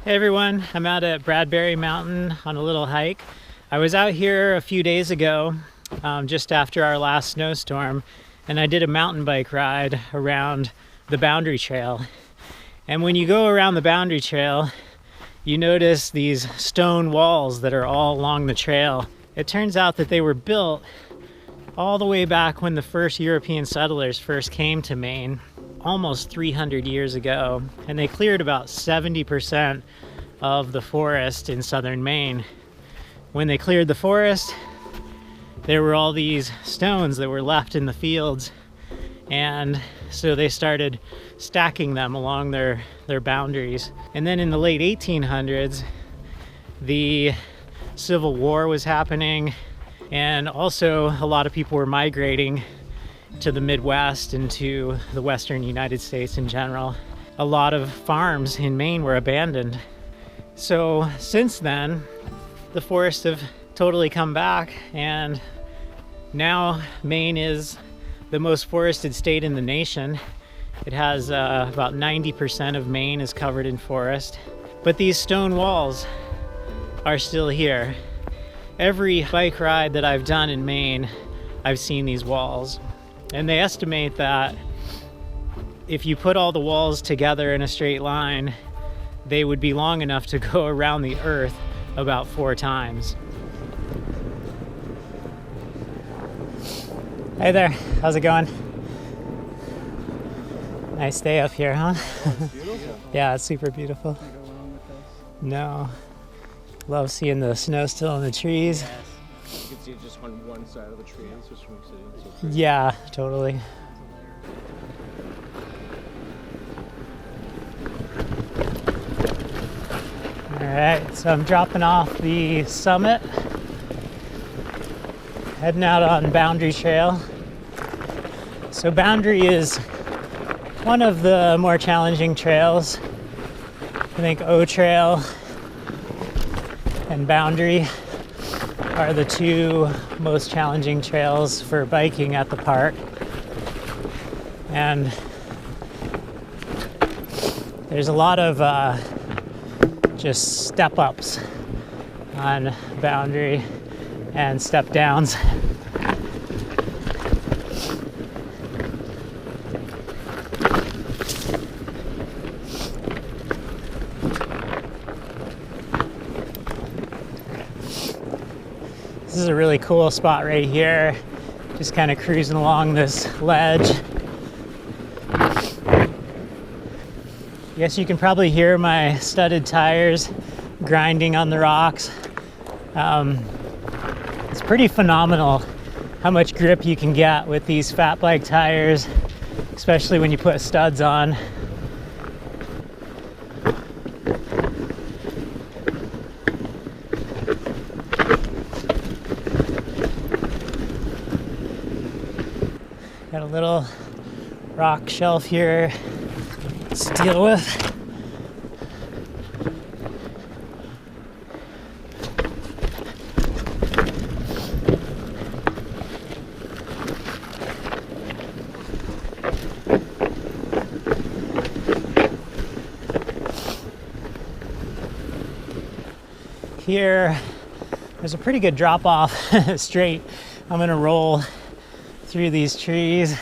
Hey everyone, I'm out at Bradbury Mountain on a little hike. I was out here a few days ago, just after our last snowstorm, and I did a mountain bike ride around the Boundary Trail. And when you go around the Boundary Trail, you notice these stone walls that are all along the trail. It turns out that they were built all the way back when the first European settlers first came to Maine, almost 300 years ago, and they cleared about 70% of the forest in southern Maine. When they cleared the forest, there were all these stones that were left in the fields, and so they started stacking them along their boundaries. And then in the late 1800s, the Civil War was happening, and also a lot of people were migrating to the Midwest and to the Western United States in general. A lot of farms in Maine were abandoned. So since then, the forests have totally come back, and now Maine is the most forested state in the nation. It has about 90% of Maine is covered in forest, but these stone walls are still here. Every bike ride that I've done in Maine, I've seen these walls. And they estimate that if you put all the walls together in a straight line, they would be long enough to go around the earth about 4 times. Hey there, how's it going? Nice day up here, huh? It's beautiful. Yeah, it's super beautiful. Can't go wrong with this. No. Love seeing the snow still in the trees. Yes. You can see it just on one side of the tree, which makes it so pretty. Yeah, totally. Alright, so I'm dropping off the summit, heading out on Boundary Trail. So Boundary is one of the more challenging trails. I think O Trail and Boundary are the 2 most challenging trails for biking at the park. And there's a lot of just step ups on Boundary and step downs. This is a really cool spot right here, just kind of cruising along this ledge. I guess you can probably hear my studded tires grinding on the rocks. It's pretty phenomenal how much grip you can get with these fat bike tires, especially when you put studs on. Got a little rock shelf here to deal with. Here, there's a pretty good drop off straight. I'm gonna roll through these trees.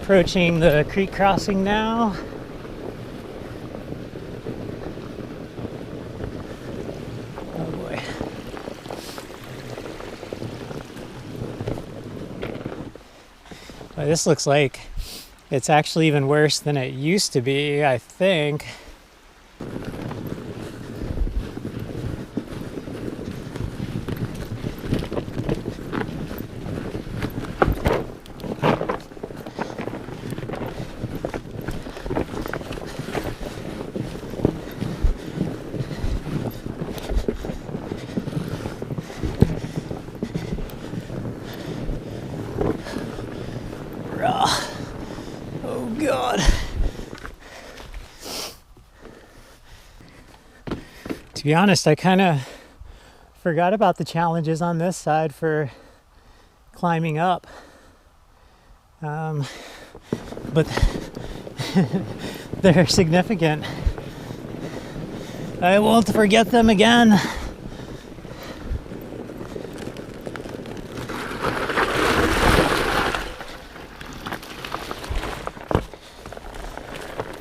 Approaching the creek crossing now. Oh boy. Well, this looks like it's actually even worse than it used to be, I think. Oh God. To be honest, I kind of forgot about the challenges on this side for climbing up. But They're significant. I won't forget them again.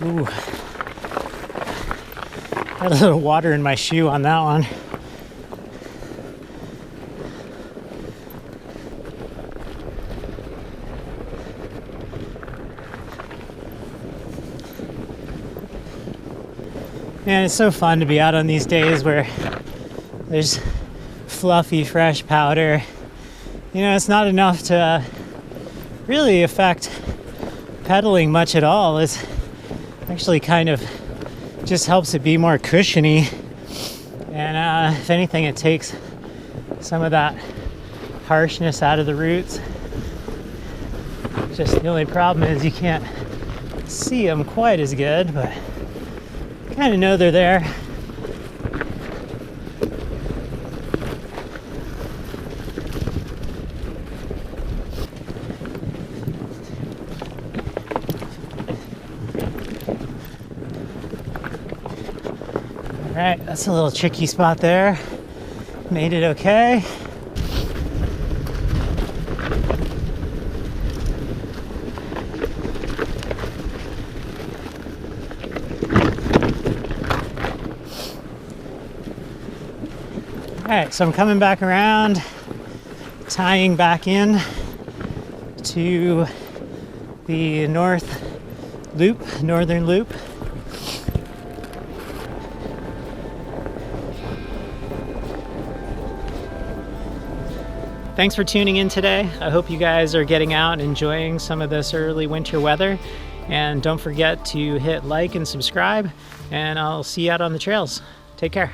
Ooh. Got a little water in my shoe on that one. Man, it's so fun to be out on these days where there's fluffy, fresh powder. You know, it's not enough to really affect pedaling much at all. It's actually kind of just helps it be more cushiony. And if anything, it takes some of that harshness out of the roots. Just the only problem is you can't see them quite as good, but kind of know they're there. All right, that's a little tricky spot there. Made it okay. All right, so I'm coming back around, tying back in to the northern loop. Thanks for tuning in today. I hope you guys are getting out and enjoying some of this early winter weather. And don't forget to hit like and subscribe, and I'll see you out on the trails. Take care.